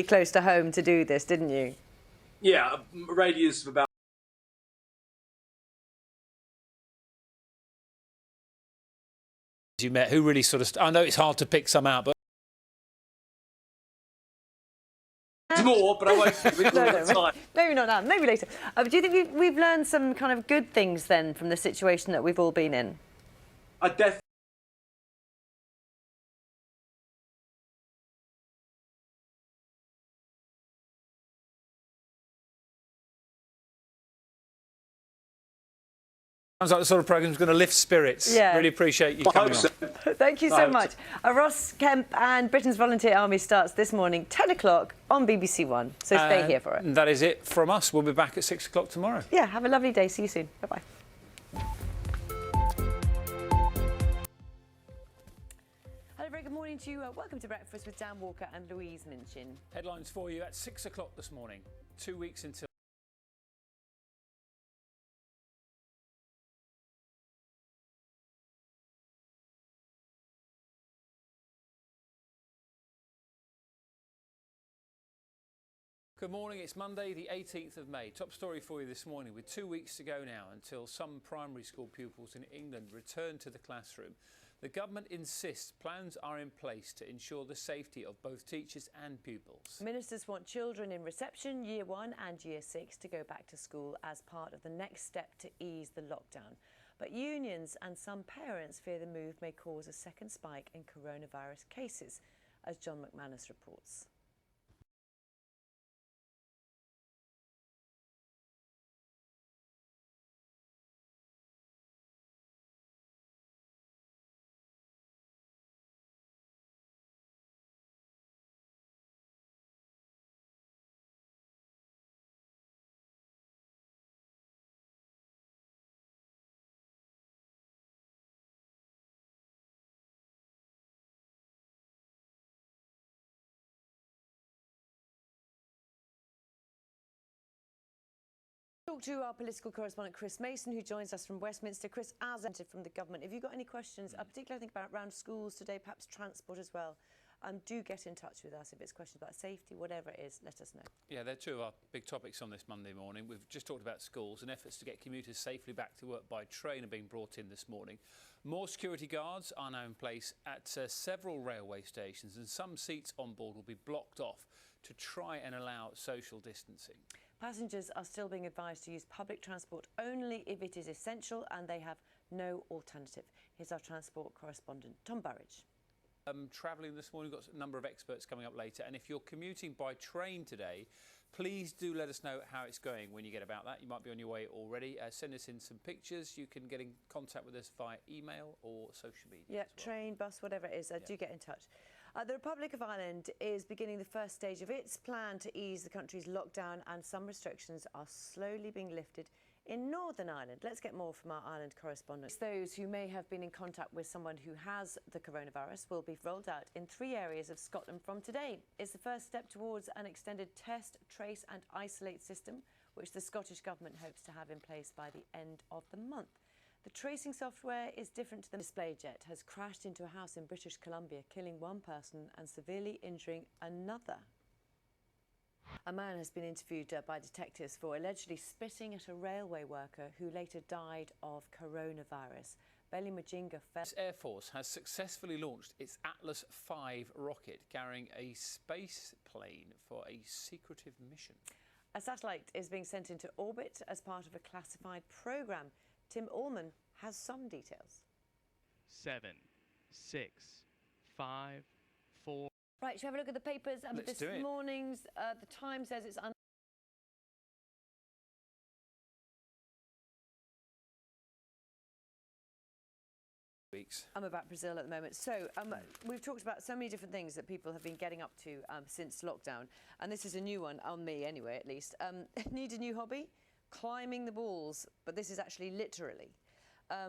Close to home to do this, didn't you? Yeah, a radius of about. You met who really sort of, I know it's hard to pick some out, but There's more, but I won't give it all the time. Maybe not now, maybe later. Do you think we've learned some kind of good things then from the situation that we've all been in? I definitely. sounds like the sort of programme's going to lift spirits. Yeah. Really appreciate you coming on. Thank you so much. Ross Kemp and Britain's Volunteer Army starts this morning, 10 o'clock on BBC One. So stay here for it. And that is it from us. We'll be back at 6 o'clock tomorrow. Yeah, have a lovely day. See you soon. Bye-bye. Hello, very good morning to you. Welcome to Breakfast with Dan Walker and Louise Minchin. Headlines for you at 6 o'clock this morning. 2 weeks until. Good morning, it's Monday the 18th of May. Top story for you this morning. With 2 weeks to go now until some primary school pupils in England return to the classroom, the government insists plans are in place to ensure the safety of both teachers and pupils. Ministers want children in reception, Year 1 and Year 6 to go back to school as part of the next step to ease the lockdown. But unions and some parents fear the move may cause a second spike in coronavirus cases, as John McManus reports. Talk to our political correspondent Chris Mason, who joins us from Westminster. Chris, as entered from the government, if you've got any questions, particularly I think about around schools today, perhaps transport as well, do get in touch with us if it's questions about safety, whatever it is, let us know. Yeah, they're two of our big topics on this Monday morning. We've just talked about schools and efforts to get commuters safely back to work by train are being brought in this morning. More security guards are now in place at several railway stations, and some seats on board will be blocked off to try and allow social distancing. Passengers are still being advised to use public transport only if it is essential, and they have no alternative. Here's our transport correspondent, Tom Burridge. Travelling this morning, we've got a number of experts coming up later, and if you're commuting by train today, please do let us know how it's going when you get about that. You might be on your way already. Send us in some pictures. You can get in contact with us via email or social media. Yeah, as well. train, bus, whatever it is, do get in touch. The Republic of Ireland is beginning the first stage of its plan to ease the country's lockdown, and some restrictions are slowly being lifted in Northern Ireland. Let's get more from our Ireland correspondent. Those who may have been in contact with someone who has the coronavirus will be rolled out in 3 areas of Scotland from today. It's the first step towards an extended test, trace and isolate system, which the Scottish Government hopes to have in place by the end of the month. The tracing software is different to the display jet, has crashed into a house in British Columbia, killing one person and severely injuring another. A man has been interviewed by detectives for allegedly spitting at a railway worker who later died of coronavirus. Ballymajinga Air Force has successfully launched its Atlas V rocket, carrying a space plane for a secretive mission. A satellite is being sent into orbit as part of a classified programme. Tim Allman has some details. 7, 6, 5, 4. Right, shall we have a look at the papers? Let's This do it. morning's The Times says it's Weeks. I'm about Brazil at the moment. So we've talked about so many different things that people have been getting up to since lockdown. And this is a new one, on me anyway, at least. Need a new hobby? Climbing the walls. But this is actually literally.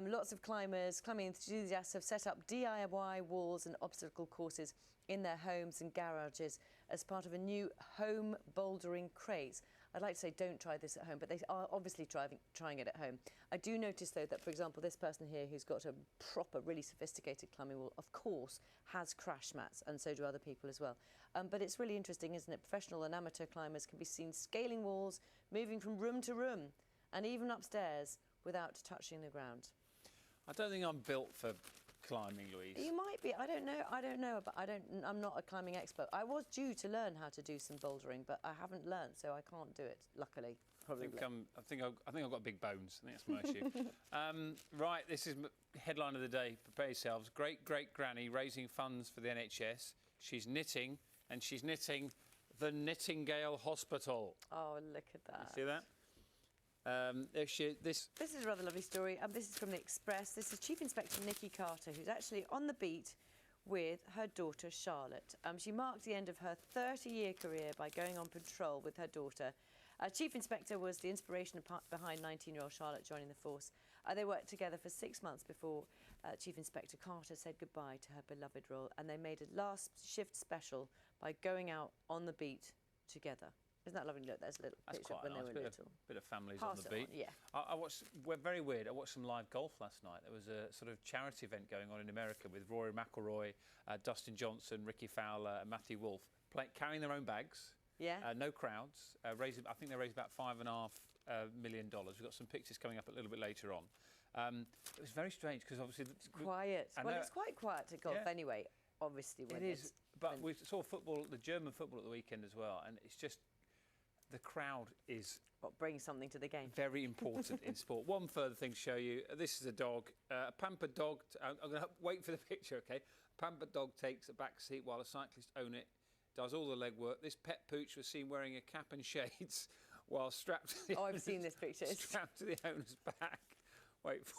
Lots of climbing enthusiasts have set up DIY walls and obstacle courses in their homes and garages as part of a new home bouldering craze. I'd like to say don't try this at home, but they are obviously trying it at home. I do notice, though, that, for example, this person here who's got a proper, really sophisticated climbing wall, of course, has crash mats, and so do other people as well. But it's really interesting, isn't it? Professional and amateur climbers can be seen scaling walls, moving from room to room, and even upstairs without touching the ground. I don't think I'm built for climbing, Louise. You might be. I don't know. But I'm not a climbing expert. I was due to learn how to do some bouldering, but I haven't learned, so I can't do it. Luckily, probably. I think I've got big bones. I think that's my issue. Right, this is headline of the day. Prepare yourselves. Great Granny raising funds for the NHS. She's knitting, and she's knitting the Nightingale Hospital. Oh, look at that! You see that? This is a rather lovely story. This is from the Express. This is Chief Inspector Nikki Carter, who's actually on the beat with her daughter Charlotte. She marked the end of her 30-year career by going on patrol with her daughter. Chief Inspector was the inspiration behind 19-year-old Charlotte joining the force. They worked together for 6 months before Chief Inspector Carter said goodbye to her beloved role, and they made a last shift special by going out on the beat together. Isn't that lovely? Look, there's a little picture when they were little. Bit of families on the beat. Yeah. I watched, very weird, I watched some live golf last night. There was a sort of charity event going on in America with Rory McIlroy, Dustin Johnson, Ricky Fowler and Matthew Wolff carrying their own bags. Yeah. No crowds. I think they raised about $5.5 million. We've got some pictures coming up a little bit later on. It was very strange because obviously... It's quiet. Well, it's quite quiet at golf anyway, obviously. When it is, but we saw football, the German football at the weekend as well, and it's just... The crowd is... What brings something to the game. Very important in sport. One further thing to show you. This is a dog, a pampered dog. I'm going to wait for the picture, OK? A pampered dog takes a back seat while a cyclist owner does all the legwork. This pet pooch was seen wearing a cap and shades while strapped to the I've seen this picture. strapped to the owner's back. Wait for